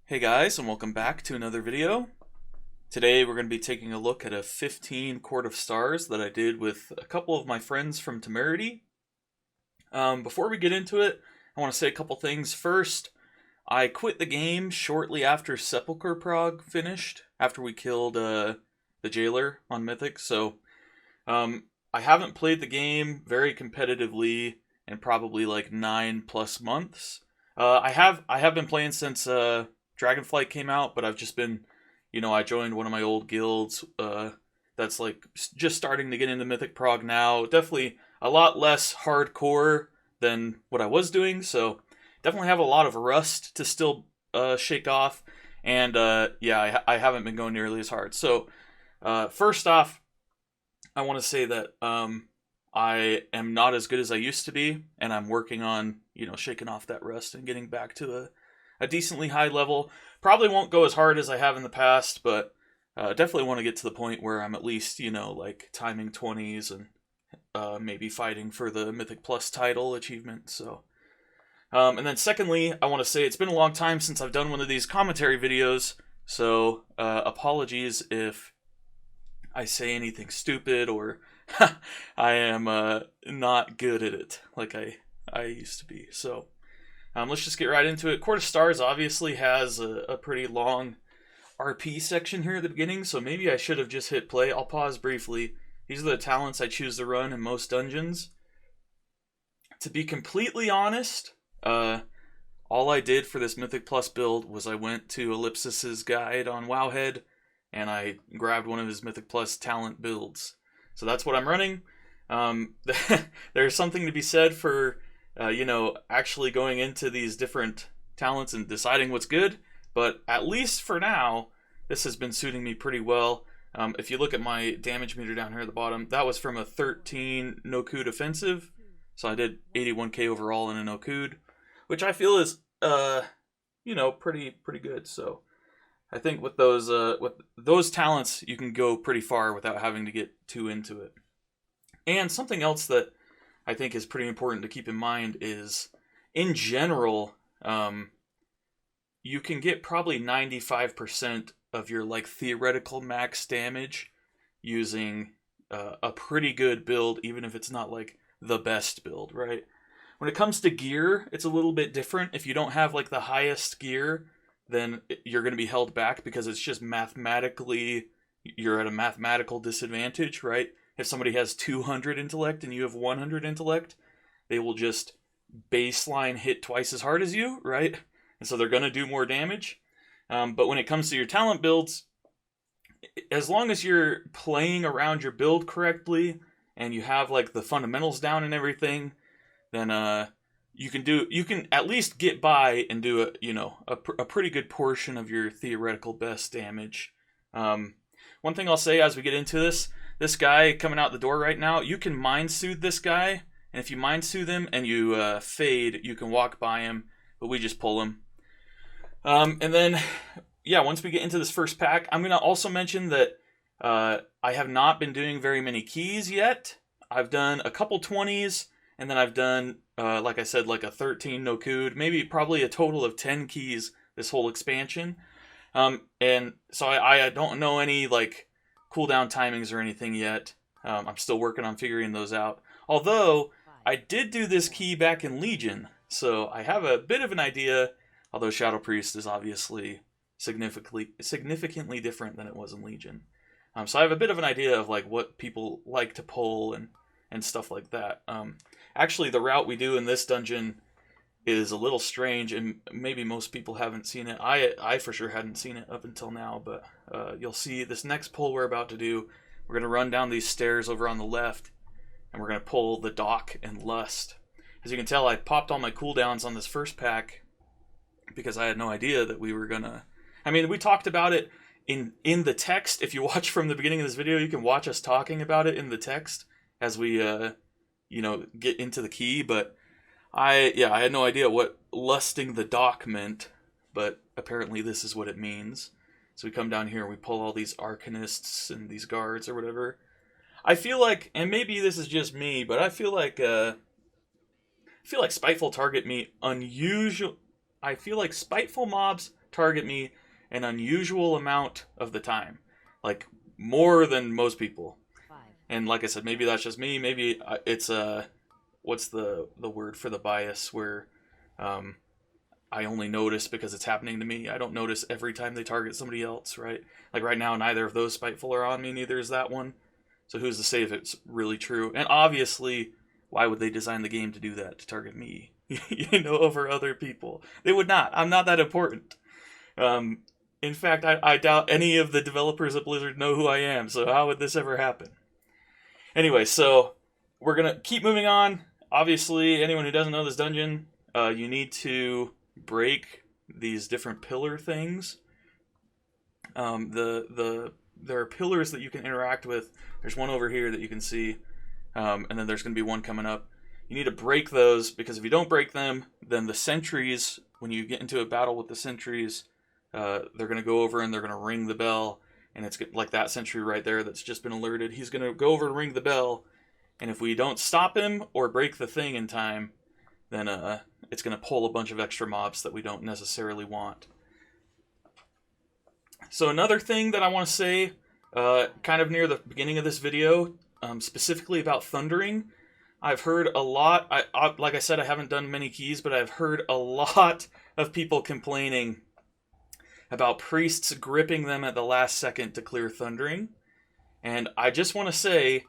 Hey guys, and welcome back to another video. Today we're going to be taking a look at a 15 Court of Stars that I did with a couple of my friends from Temerity. Before we get into it, I want to say a couple things. First, I quit the game shortly after Sepulchre Prog finished, after we killed the jailer on Mythic, so I haven't played the game very competitively in probably like 9+ months. I have been playing since Dragonflight came out, but I've just been, I joined one of my old guilds that's like just starting to get into Mythic Prog now. Definitely a lot less hardcore than what I was doing, so definitely have a lot of rust to still shake off. And I haven't been going nearly as hard. So first off, I want to say that I am not as good as I used to be, and I'm working on, shaking off that rust and getting back to a decently high level. Probably won't go as hard as I have in the past, but definitely want to get to the point where I'm at least, like timing 20s and maybe fighting for the Mythic Plus title achievement. So, and then secondly, I want to say it's been a long time since I've done one of these commentary videos, so apologies if I say anything stupid or I am not good at it like I used to be. So let's just get right into it. Court of Stars obviously has a pretty long RP section here at the beginning, so maybe I should have just hit play. I'll pause briefly. These are the talents I choose to run in most dungeons. To be completely honest, all I did for this Mythic Plus build was I went to Ellipsis's guide on Wowhead, and I grabbed one of his Mythic Plus talent builds. So that's what I'm running. There's something to be said for, actually going into these different talents and deciding what's good. But at least for now, this has been suiting me pretty well. If you look at my damage meter down here at the bottom, that was from a 13 no-coup defensive. So I did 81k overall in a no-coup, which I feel is, pretty good. So I think with those talents, you can go pretty far without having to get too into it. And something else that I think is pretty important to keep in mind is, in general, you can get probably 95% of your like theoretical max damage using a pretty good build, even if it's not like the best build, right? When it comes to gear, it's a little bit different. If you don't have like the highest gear, then you're going to be held back because it's just mathematically, you're at a mathematical disadvantage, right? If somebody has 200 intellect and you have 100 intellect, they will just baseline hit twice as hard as you, right? And so they're going to do more damage. But when it comes to your talent builds, as long as you're playing around your build correctly and you have like the fundamentals down and everything, then you can at least get by and do a pretty good portion of your theoretical best damage. One thing I'll say as we get into this guy coming out the door right now, you can mind soothe this guy, and if you mind soothe him and you fade, you can walk by him, but we just pull him. And then, once we get into this first pack, I'm going to also mention that I have not been doing very many keys yet. I've done a couple 20s, and then I've done, like I said, like a 13 no-coup, maybe probably a total of 10 keys this whole expansion. And so I don't know any like cooldown timings or anything yet. I'm still working on figuring those out. Although I did do this key back in Legion, so I have a bit of an idea. Although Shadow Priest is obviously significantly different than it was in Legion. So I have a bit of an idea of like what people like to pull and stuff like that. Actually, the route we do in this dungeon is a little strange, and maybe most people haven't seen it. I for sure hadn't seen it up until now, but you'll see this next pull we're about to do. We're going to run down these stairs over on the left, and we're going to pull the Dock and Lust. As you can tell, I popped all my cooldowns on this first pack because I had no idea that we were going to... I mean, we talked about it in the text. If you watch from the beginning of this video, you can watch us talking about it in the text as we, get into the key, but I had no idea what lusting the Dock meant, but apparently this is what it means. So we come down here and we pull all these Arcanists and these guards or whatever. I feel like, and maybe this is just me, but I feel like spiteful target me unusual. I feel like spiteful mobs target me an unusual amount of the time, like more than most people. And like I said, maybe that's just me. Maybe it's what's the word for the bias where I only notice because it's happening to me. I don't notice every time they target somebody else, right? Like right now, neither of those spiteful are on me. Neither is that one. So who's to say if it's really true? And obviously, why would they design the game to do that, to target me, over other people? They would not. I'm not that important. In fact, I doubt any of the developers at Blizzard know who I am, so how would this ever happen? Anyway, so we're going to keep moving on. Obviously, anyone who doesn't know this dungeon, you need to break these different pillar things. There are pillars that you can interact with. There's one over here that you can see, and then there's going to be one coming up. You need to break those, because if you don't break them, then the sentries, when you get into a battle with the sentries, they're going to go over and they're going to ring the bell, and it's like that sentry right there that's just been alerted. He's going to go over and ring the bell, and if we don't stop him or break the thing in time, then it's going to pull a bunch of extra mobs that we don't necessarily want. So another thing that I want to say, kind of near the beginning of this video, specifically about thundering, I've heard a lot, like I said, I haven't done many keys, but I've heard a lot of people complaining about priests gripping them at the last second to clear thundering. And I just want to say,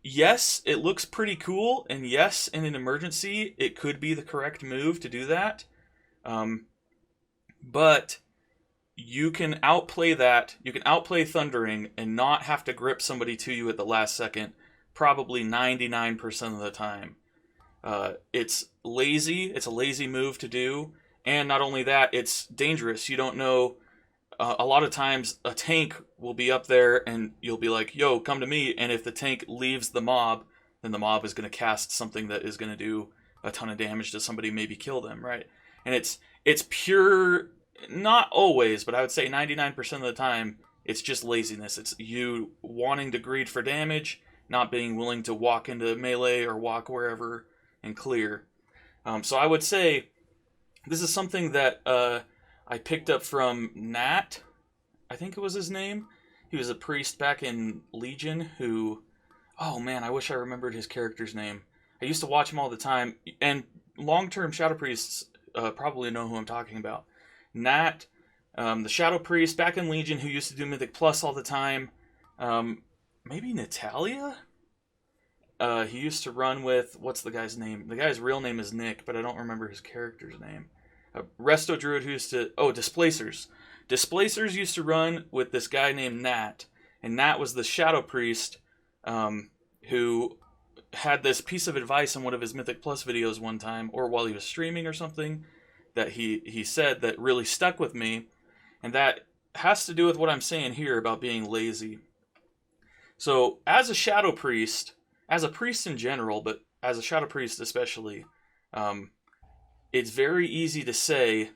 yes, it looks pretty cool, and yes, in an emergency, it could be the correct move to do that. But you can outplay that. You can outplay thundering and not have to grip somebody to you at the last second, probably 99% of the time. It's lazy. It's a lazy move to do. And not only that, it's dangerous. You don't know. A lot of times a tank will be up there and you'll be like, yo, come to me. And if the tank leaves the mob, then the mob is going to cast something that is going to do a ton of damage to somebody, maybe kill them, right? And it's pure, not always, but I would say 99% of the time, it's just laziness. It's you wanting to greed for damage, not being willing to walk into melee or walk wherever and clear. So I would say this is something that I picked up from Nat, I think it was his name. He was a priest back in Legion who, oh man, I wish I remembered his character's name. I used to watch him all the time, and long-term Shadow Priests probably know who I'm talking about. Nat, the Shadow Priest back in Legion who used to do Mythic Plus all the time. Maybe Natalia? He used to run with, what's the guy's name? The guy's real name is Nick, but I don't remember his character's name. Resto Druid who used to... Oh, Displacers. Displacers used to run with this guy named Nat. And Nat was the Shadow Priest who had this piece of advice in one of his Mythic Plus videos one time, or while he was streaming or something, that he said that really stuck with me. And that has to do with what I'm saying here about being lazy. So, as a Shadow Priest, as a priest in general, but as a Shadow Priest especially, it's very easy to say,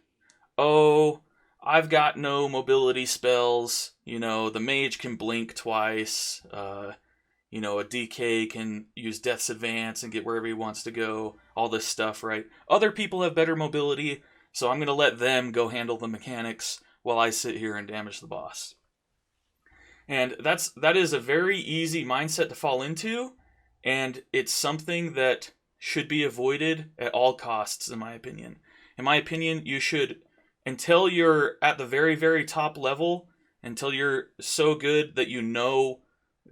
oh, I've got no mobility spells, the mage can blink twice, a DK can use Death's Advance and get wherever he wants to go, all this stuff, right? Other people have better mobility, so I'm going to let them go handle the mechanics while I sit here and damage the boss. And that is a very easy mindset to fall into, and it's something that should be avoided at all costs, in my opinion. In my opinion, you should, until you're at the very, very top level, until you're so good that you know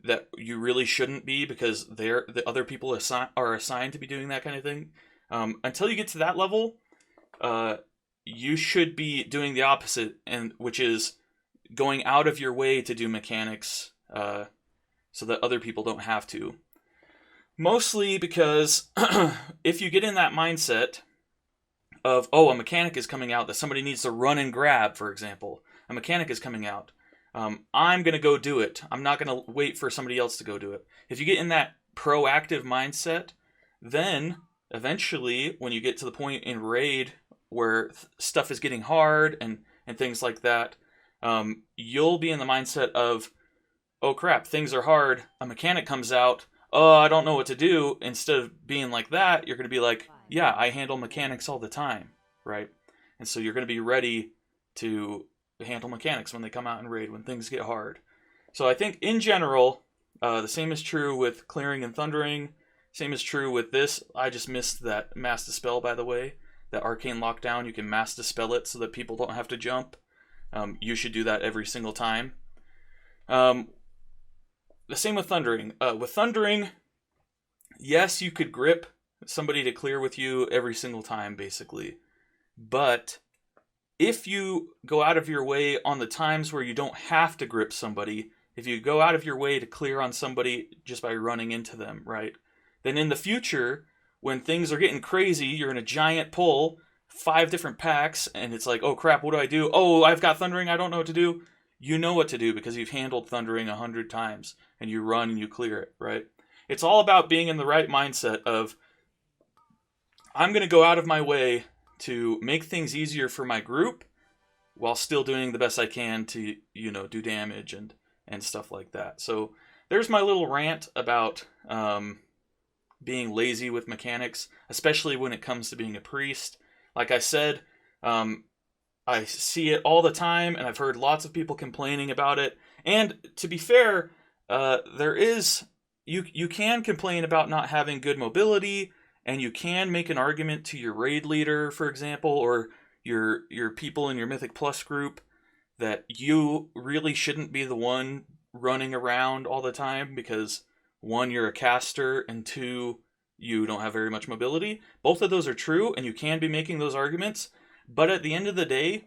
that you really shouldn't be because the other people are assigned to be doing that kind of thing. Until you get to that level, you should be doing the opposite, and which is going out of your way to do mechanics so that other people don't have to. Mostly because if you get in that mindset of, oh, a mechanic is coming out that somebody needs to run and grab, for example. A mechanic is coming out. I'm going to go do it. I'm not going to wait for somebody else to go do it. If you get in that proactive mindset, then eventually when you get to the point in raid where stuff is getting hard and things like that, you'll be in the mindset of, oh crap, things are hard. A mechanic comes out. Oh, I don't know what to do. Instead of being like that, you're going to be like, yeah, I handle mechanics all the time, right? And so you're going to be ready to handle mechanics when they come out in raid, when things get hard. So I think in general, the same is true with clearing and thundering. Same is true with this. I just missed that mass dispel, by the way. That arcane lockdown, you can mass dispel it so that people don't have to jump. You should do that every single time. The same with thundering. With thundering, yes, you could grip somebody to clear with you every single time, basically. But if you go out of your way on the times where you don't have to grip somebody, if you go out of your way to clear on somebody just by running into them, right? Then in the future, when things are getting crazy, you're in a giant pull, 5 different packs, and it's like, oh crap, what do I do? Oh, I've got thundering, I don't know what to do. You know what to do because you've handled thundering 100 times, and you run and you clear it, right? It's all about being in the right mindset of, I'm going to go out of my way to make things easier for my group while still doing the best I can to, do damage and stuff like that. So there's my little rant about being lazy with mechanics, especially when it comes to being a priest. Like I said, I see it all the time, and I've heard lots of people complaining about it. And to be fair, you can complain about not having good mobility, and you can make an argument to your raid leader, for example, or your people in your Mythic Plus group that you really shouldn't be the one running around all the time because 1, you're a caster, and 2, you don't have very much mobility. Both of those are true, and you can be making those arguments. But at the end of the day,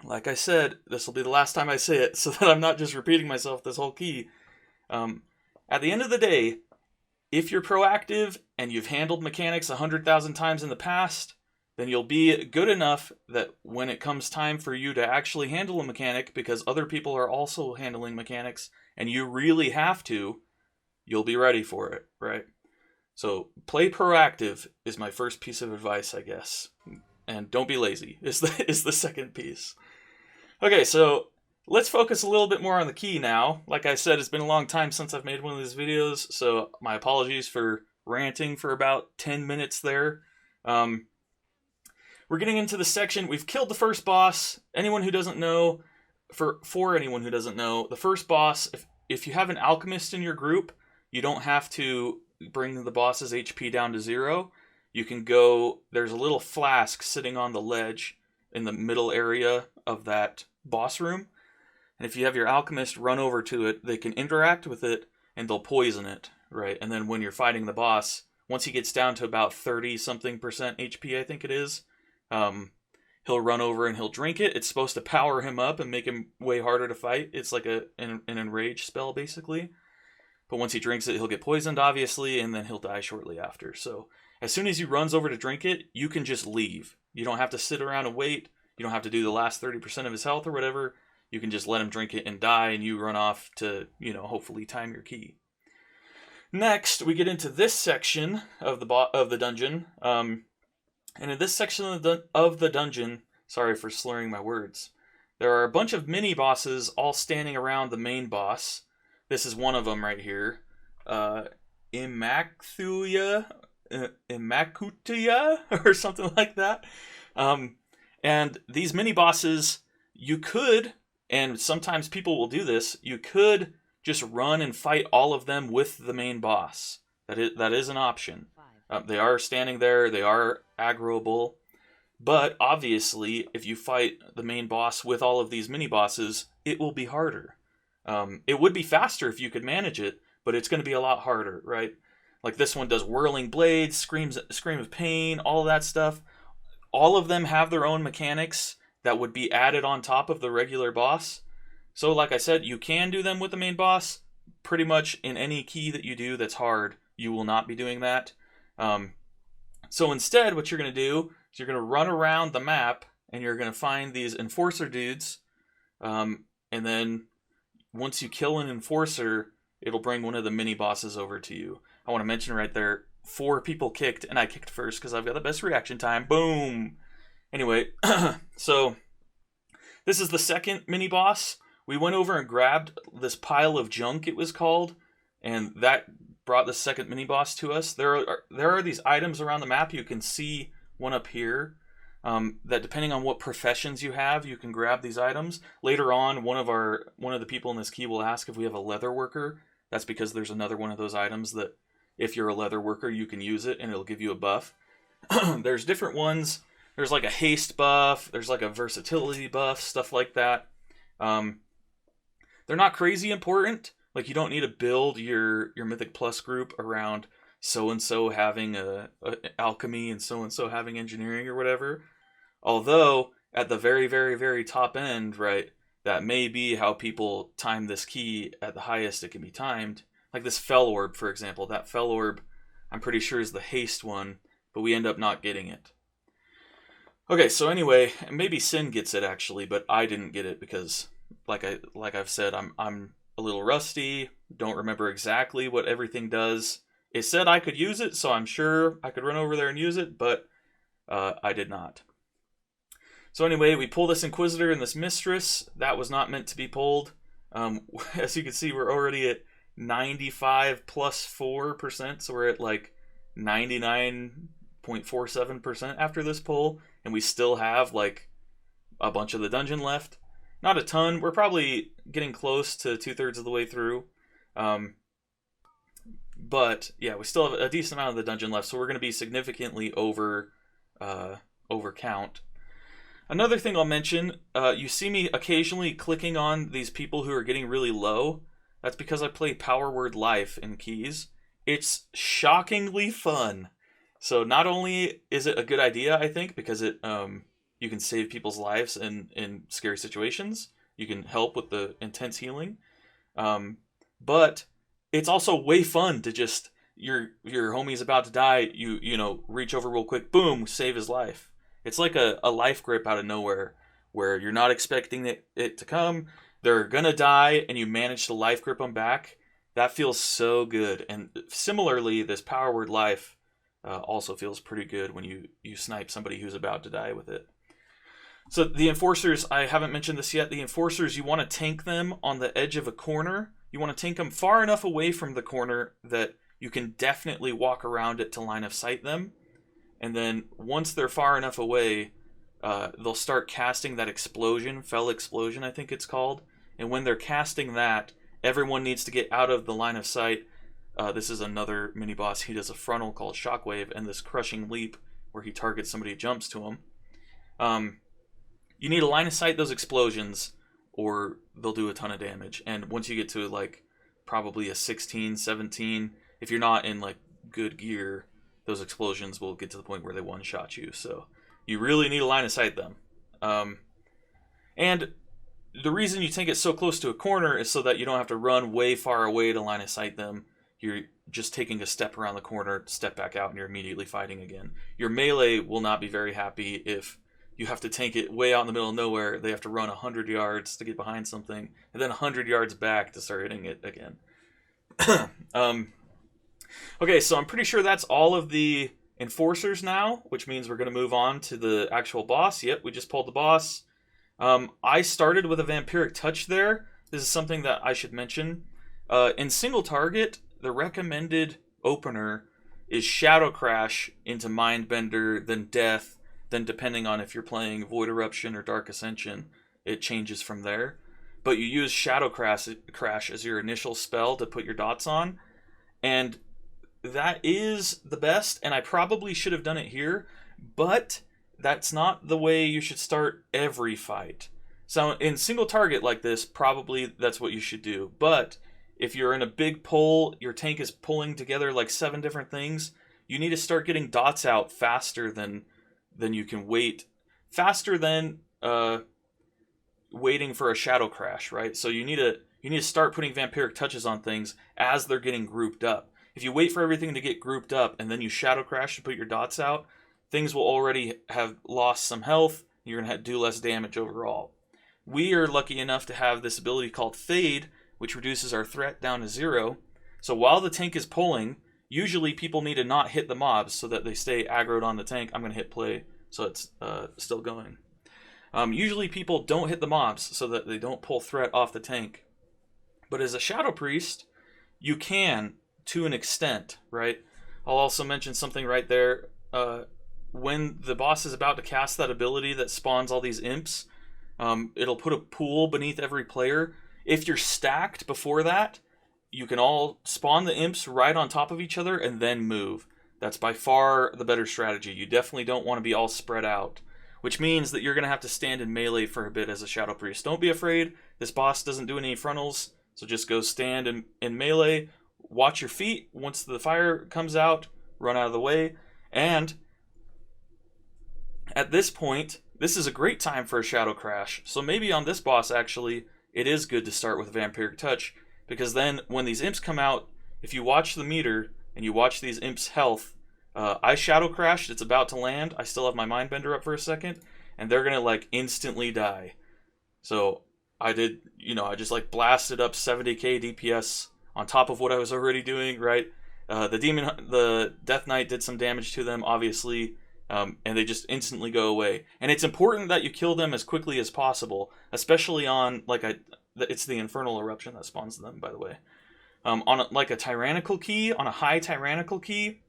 like I said, this will be the last time I say it so that I'm not just repeating myself this whole key. At the end of the day, if you're proactive and you've handled mechanics 100,000 times in the past, then you'll be good enough that when it comes time for you to actually handle a mechanic, because other people are also handling mechanics, and you really have to, you'll be ready for it, right? So play proactive is my first piece of advice, I guess. And don't be lazy is the second piece. Okay, so let's focus a little bit more on the key now. Like I said, it's been a long time since I've made one of these videos, so my apologies for ranting for about 10 minutes there. We're getting into the section. We've killed the first boss. Anyone who doesn't know, for anyone who doesn't know, the first boss, if you have an alchemist in your group, you don't have to bring the boss's HP down to 0. You can go, there's a little flask sitting on the ledge in the middle area of that boss room. And if you have your alchemist run over to it, they can interact with it and they'll poison it, right? And then when you're fighting the boss, once he gets down to about 30-something% HP, I think it is, he'll run over and he'll drink it. It's supposed to power him up and make him way harder to fight. It's like an enrage spell, basically. But once he drinks it, he'll get poisoned, obviously, and then he'll die shortly after. So as soon as he runs over to drink it, you can just leave. You don't have to sit around and wait. You don't have to do the last 30% of his health or whatever. You can just let him drink it and die, and you run off to, hopefully time your key. Next, we get into this section of the dungeon. And in this section of the dungeon, sorry for slurring my words, there are a bunch of mini-bosses all standing around the main boss. This is one of them right here. Immacutia, or something like that. And these mini-bosses, you could, and sometimes people will do this, you could just run and fight all of them with the main boss. That is an option. They are standing there, they are aggroable, but obviously, if you fight the main boss with all of these mini-bosses, it will be harder. It would be faster if you could manage it, but it's going to be a lot harder, right? Like this one does whirling blades, scream of pain, all of that stuff. All of them have their own mechanics that would be added on top of the regular boss. So like I said, you can do them with the main boss. Pretty much in any key that you do that's hard, you will not be doing that. So instead, what you're going to do is you're going to run around the map and you're going to find these enforcer dudes. And then once you kill an enforcer, it'll bring one of the mini bosses over to you. I want to mention right there, 4 people kicked, and I kicked first because I've got the best reaction time. Boom! Anyway, so this is the second mini boss. We went over and grabbed this pile of junk, it was called, and that brought the second mini boss to us. There are these items around the map. You can see one up here. that depending on what professions you have, you can grab these items. Later on, one of the people in this key will ask if we have a leather worker. That's because there's another one of those items that if you're a leather worker, you can use it and it'll give you a buff. There's different ones. There's like a haste buff. There's like a versatility buff, stuff like that. They're not crazy important. Like, you don't need to build your Mythic Plus group around so-and-so having a alchemy and so-and-so having engineering or whatever. Although, at the very, very, very top end, right, that may be how people time this key at the highest it can be timed. Like this Fell Orb, for example. That Fell Orb, I'm pretty sure, is the haste one, but we end up not getting it. Okay, so anyway, maybe Sin gets it actually, but I didn't get it because, like I've said, I'm a little rusty, don't remember exactly what everything does. It said I could use it, so I'm sure I could run over there and use it, but I did not. So anyway, we pull this Inquisitor and this Mistress. That was not meant to be pulled. As you can see, we're already at 95 plus 4%, so we're at like 99.47% after this pull, and we still have like a bunch of the dungeon left. Not a ton. We're probably getting close to 2/3 of the way through. But yeah, we still have a decent amount of the dungeon left, so we're going to be significantly over count. Another thing I'll mention, you see me occasionally clicking on these people who are getting really low. That's because I play Power Word Life in keys. It's shockingly fun. So not only is it a good idea, I think, because it you can save people's lives in scary situations. You can help with the intense healing. But it's also way fun to just, your homie's about to die, you know, reach over real quick, boom, save his life. It's like a life grip out of nowhere, where you're not expecting it to come. They're gonna die, and you manage to life grip them back. That feels so good. And similarly, this Power Word Life also feels pretty good when you snipe somebody who's about to die with it. So the Enforcers, I haven't mentioned this yet. The Enforcers, you want to tank them on the edge of a corner. You want to tank them far enough away from the corner that you can definitely walk around it to line of sight them. And then once they're far enough away, they'll start casting that explosion, Fell Explosion I think it's called. And when they're casting that, everyone needs to get out of the line of sight. This is another mini-boss. He does a frontal called Shockwave and this Crushing Leap where he targets somebody who jumps to him. You need to line of sight those explosions or they'll do a ton of damage. And once you get to like probably a 16, 17, if you're not in like good gear, those explosions will get to the point where they one-shot you. So you really need to line of sight them. And the reason you tank it so close to a corner is so that you don't have to run way far away to line of sight them. You're just taking a step around the corner, step back out, and you're immediately fighting again. Your melee will not be very happy if you have to tank it way out in the middle of nowhere. They have to run 100 yards to get behind something, and then 100 yards back to start hitting it again. Okay, so I'm pretty sure that's all of the Enforcers now, which means we're going to move on to the actual boss. Yep, we just pulled the boss. I started with a Vampiric Touch there. This is something that I should mention. In single target, the recommended opener is Shadow Crash into Mindbender, then Death, then depending on if you're playing Void Eruption or Dark Ascension, it changes from there. But you use Shadow Crash as your initial spell to put your dots on, and that is the best, and I probably should have done it here, but that's not the way you should start every fight. So in single target like this, probably that's what you should do. But if you're in a big pull, your tank is pulling together like 7 different things, you need to start getting dots out faster than you can wait. Faster than waiting for a Shadow Crash, right? So you need to start putting Vampiric Touches on things as they're getting grouped up. If you wait for everything to get grouped up and then you Shadow Crash to put your dots out, things will already have lost some health. You're going to do less damage overall. We are lucky enough to have this ability called Fade, which reduces our threat down to 0. So while the tank is pulling, usually people need to not hit the mobs so that they stay aggroed on the tank. I'm going to hit play so it's still going. Usually people don't hit the mobs so that they don't pull threat off the tank. But as a Shadow Priest, you can, to an extent, right? I'll also mention something right there. when the boss is about to cast that ability that spawns all these imps, it'll put a pool beneath every player. If you're stacked before that, you can all spawn the imps right on top of each other and then move. That's by far the better strategy. You definitely don't want to be all spread out, which means that you're going to have to stand in melee for a bit as a Shadow Priest. Don't be afraid. This boss doesn't do any frontals, so just go stand in melee. Watch your feet. Once the fire comes out, run out of the way. And at this point, this is a great time for a Shadow Crash. So maybe on this boss, actually, it is good to start with Vampiric Touch, because then when these imps come out, if you watch the meter and you watch these imps' health, I Shadow Crashed, it's about to land, I still have my Mindbender up for a second, and they're gonna like instantly die. So I did, I just like blasted up 70k DPS on top of what I was already doing, right? The Death Knight did some damage to them, obviously, and they just instantly go away. And it's important that you kill them as quickly as possible, especially on, it's the Infernal Eruption that spawns them, by the way. On a tyrannical key, on a high tyrannical key,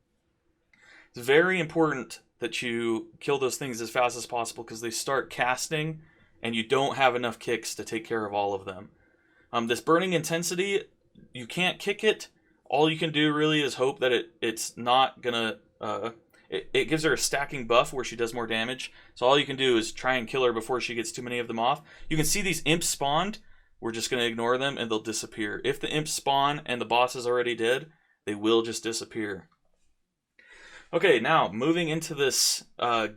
it's very important that you kill those things as fast as possible because they start casting and you don't have enough kicks to take care of all of them. This Burning Intensity, you can't kick it. All you can do really is hope that it's not gonna... It gives her a stacking buff where she does more damage. So all you can do is try and kill her before she gets too many of them off. You can see these imps spawned. We're just going to ignore them and they'll disappear. If the imps spawn and the boss is already dead, they will just disappear. Okay, now moving into this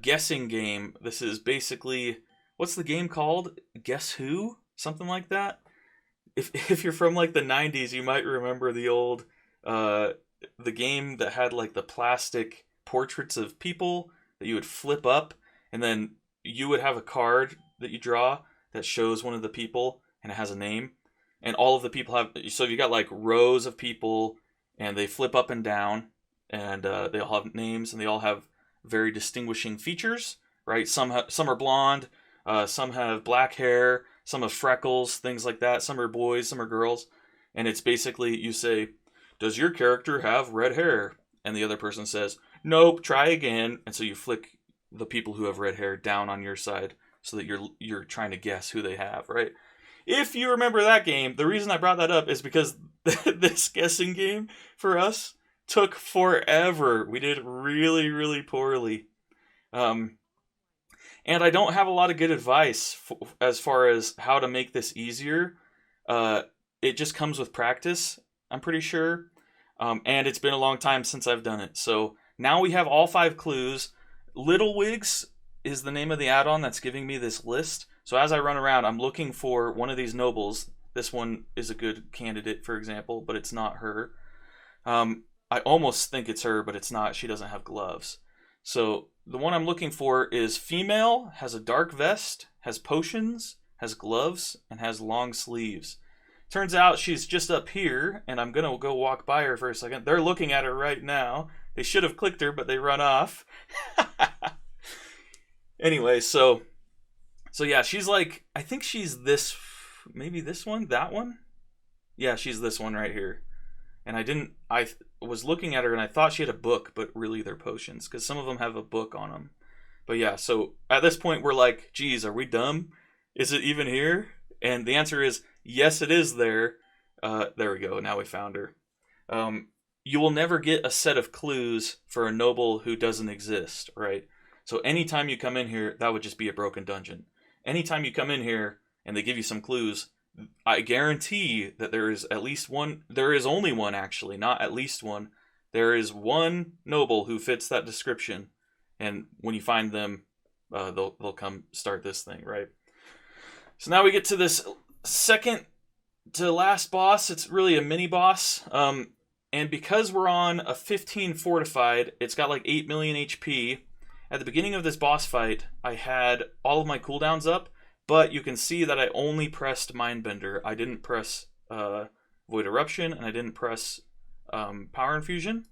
guessing game. This is basically, what's the game called? Guess Who? Something like that? If you're from like the 90s, you might remember the old, the game that had like the plastic portraits of people that you would flip up, and then you would have a card that you draw that shows one of the people and it has a name, and all of the people have, so you got like rows of people and they flip up and down, and they all have names and they all have very distinguishing features, right? Some are blonde, some have black hair, some have freckles, things like that. Some are boys, some are girls, and it's basically, you say, does your character have red hair? And the other person says, nope, try again. And so you flick the people who have red hair down on your side so that you're trying to guess who they have, right? If you remember that game, the reason I brought that up is because this guessing game for us took forever. We did really, really poorly. And I don't have a lot of good advice as far as how to make this easier. It just comes with practice, I'm pretty sure. And it's been a long time since I've done it. So now we have all 5 clues. Little Wigs is the name of the add-on that's giving me this list. So as I run around, I'm looking for one of these nobles. This one is a good candidate, for example, but it's not her. I almost think it's her, but it's not. She doesn't have gloves. So the one I'm looking for is female, has a dark vest, has potions, has gloves, and has long sleeves. Turns out she's just up here, and I'm going to go walk by her for a second. They're looking at her right now. They should have clicked her, but they run off. Anyway, so yeah, she's like, I think she's this, maybe this one, that one? Yeah, she's this one right here. And I was looking at her and I thought she had a book, but really they're potions, because some of them have a book on them. But yeah, so at this point we're like, geez, are we dumb? Is it even here? And the answer is, yes, it is there. There we go, now we found her. You will never get a set of clues for a noble who doesn't exist, right? So anytime you come in here, that would just be a broken dungeon. Anytime you come in here and they give you some clues, I guarantee that there is at least one, there is only one actually, not at least one. There is one noble who fits that description, and when you find them, they'll come start this thing, right? So now we get to this second to last boss. It's really a mini boss, and because we're on a 15 fortified, it's got like 8 million HP. At the beginning of this boss fight, I had all of my cooldowns up, but you can see that I only pressed Mindbender. I didn't press Void Eruption, and I didn't press Power Infusion.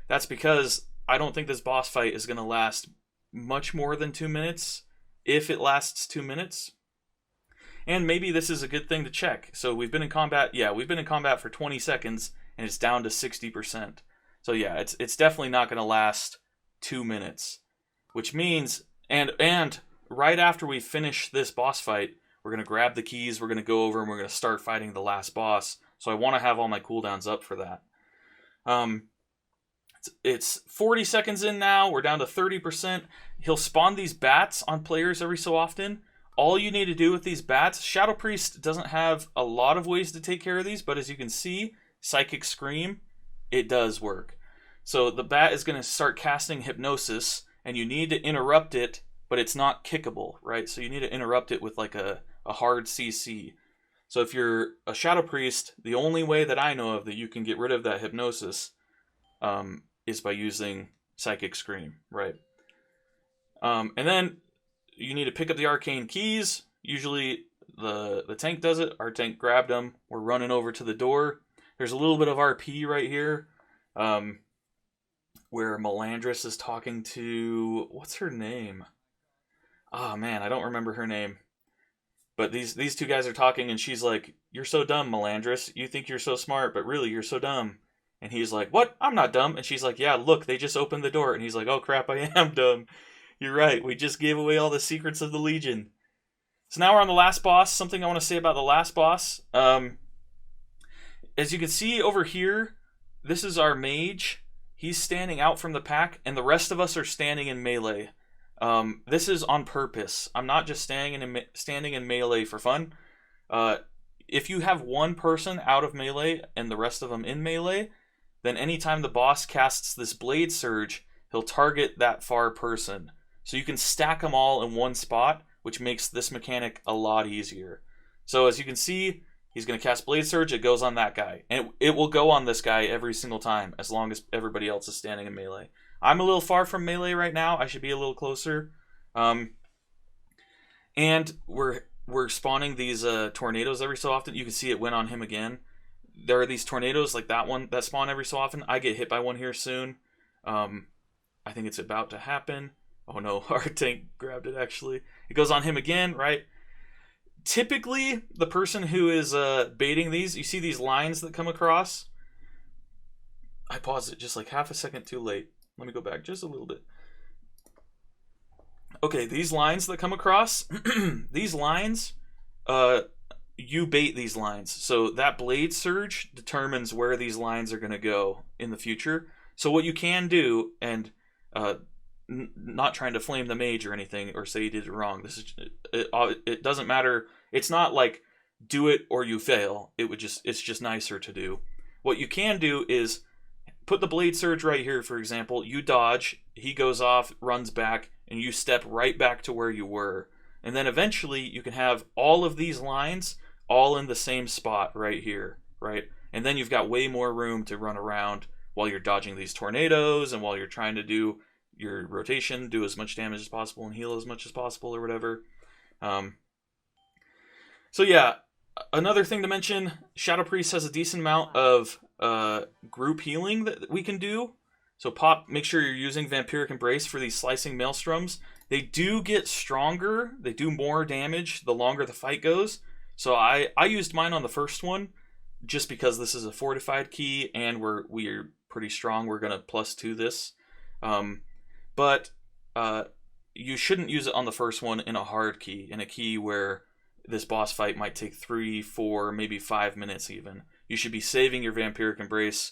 That's because I don't think this boss fight is going to last much more than 2 minutes, if it lasts 2 minutes. And maybe this is a good thing to check. So we've been in combat, we've been in combat for 20 seconds, and it's down to 60%. So yeah, it's definitely not going to last 2 minutes. which means, and right after we finish this boss fight, we're going to grab the keys, we're going to go over, and we're going to start fighting the last boss. So I want to have all my cooldowns up for that. It's 40 seconds in now. We're down to 30%. He'll spawn these bats on players every so often. All you need to do with these bats, Shadow Priest doesn't have a lot of ways to take care of these, but as you can see, Psychic Scream, it does work. So the bat is going to start casting Hypnosis, and you need to interrupt it, but it's not kickable, right? So you need to interrupt it with like a hard CC. So if you're a Shadow Priest, the only way that I know of that you can get rid of that Hypnosis is by using Psychic Scream, right? And then you need to pick up the arcane keys. Usually the tank does it. Our tank grabbed them. We're running over to the door. There's a little bit of RP right here where Melandris is talking to... What's her name? Oh, man, I don't remember her name. But these two guys are talking, and she's like, "You're so dumb, Melandris. You think you're so smart, but really you're so dumb." And he's like, "What? I'm not dumb." And she's like, "Yeah, look, they just opened the door." And he's like, "Oh, crap, I am dumb. You're right. We just gave away all the secrets of the Legion." So now we're on the last boss. Something I want to say about the last boss. As you can see over here, this is our mage. He's standing out from the pack, and the rest of us are standing in melee. This is on purpose. I'm not just standing in melee for fun. If you have one person out of melee and the rest of them in melee, then anytime the boss casts this Blade Surge, he'll target that far person. So you can stack them all in one spot, which makes this mechanic a lot easier. So as you can see, he's going to cast Blade Surge, it goes on that guy. And it will go on this guy every single time, as long as everybody else is standing in melee. I'm a little far from melee right now. I should be a little closer. And we're spawning these tornadoes every so often. You can see it went on him again. There are these tornadoes like that one that spawn every so often. I get hit by one here soon. I think it's about to happen. Oh no, our tank grabbed it actually. It goes on him again, right? Typically, the person who is baiting these, you see these lines that come across? I paused it just like half a second too late. Let me go back just a little bit. Okay, these lines that come across, these lines, you bait these lines. So that Blade Surge determines where these lines are going to go in the future. So what you can do, and not trying to flame the mage or anything or say you did it wrong. This is it doesn't matter. It's not like do it or you fail. It's just nicer to do. What you can do is put the Blade Surge right here, for example. You dodge, he goes off, runs back, and you step right back to where you were. And then eventually you can have all of these lines all in the same spot right here, right? And then you've got way more room to run around while you're dodging these tornadoes and while you're trying to do your rotation, do as much damage as possible and heal as much as possible or whatever. So yeah, another thing to mention, Shadow Priest has a decent amount of group healing that we can do. So make sure you're using Vampiric Embrace for these slicing maelstroms. They do get stronger. They do more damage the longer the fight goes. So I used mine on the first one just because this is a fortified key and we're pretty strong. We're going to +2 this. But you shouldn't use it on the first one in a hard key, in a key where this boss fight might take 3, 4, maybe 5 minutes even. You should be saving your Vampiric Embrace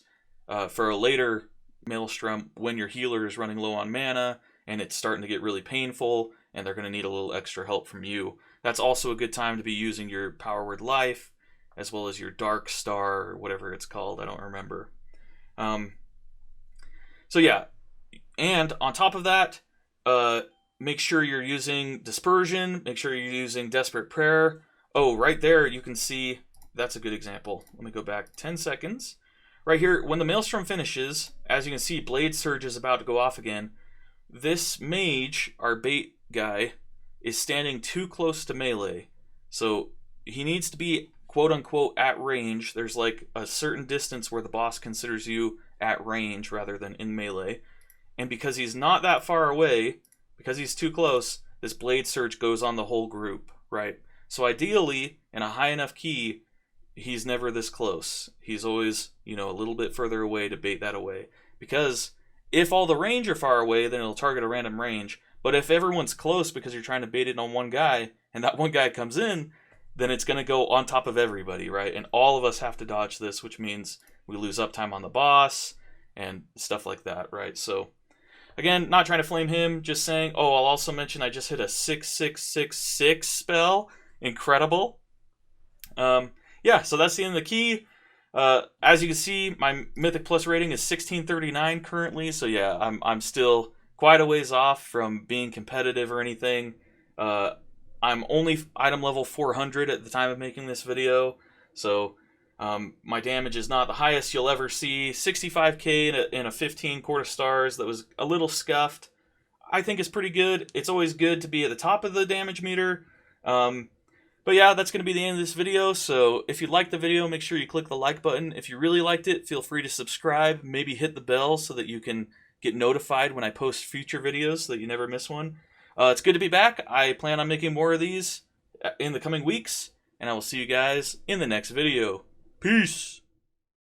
for a later Maelstrom when your healer is running low on mana and it's starting to get really painful and they're going to need a little extra help from you. That's also a good time to be using your Power Word Life as well as your Dark Star or whatever it's called. I don't remember. So yeah, and on top of that, make sure you're using Dispersion. Make sure you're using Desperate Prayer. Oh, right there you can see, that's a good example. Let me go back 10 seconds. Right here, when the Maelstrom finishes, as you can see, Blade Surge is about to go off again. This mage, our bait guy, is standing too close to melee. So he needs to be, quote-unquote, at range. There's like a certain distance where the boss considers you at range rather than in melee. And because he's not that far away, because he's too close, this Blade Surge goes on the whole group, right? So ideally, in a high enough key, he's never this close. He's always, a little bit further away to bait that away. Because if all the range are far away, then it'll target a random range. But if everyone's close because you're trying to bait it on one guy, and that one guy comes in, then it's going to go on top of everybody, right? And all of us have to dodge this, which means we lose uptime on the boss and stuff like that, right? So, again, not trying to flame him, just saying, oh, I'll also mention I just hit a 6666 spell. Incredible. Yeah, so that's the end of the key. As you can see, my Mythic Plus rating is 1639 currently, so yeah, I'm still quite a ways off from being competitive or anything. I'm only item level 400 at the time of making this video, so my damage is not the highest you'll ever see. 65k in a 15 quarter stars that was a little scuffed, I think is pretty good. It's always good to be at the top of the damage meter. But yeah, that's going to be the end of this video, so if you liked the video, make sure you click the like button. If you really liked it, feel free to subscribe, maybe hit the bell so that you can get notified when I post future videos so that you never miss one. It's good to be back. I plan on making more of these in the coming weeks, and I will see you guys in the next video. Peace!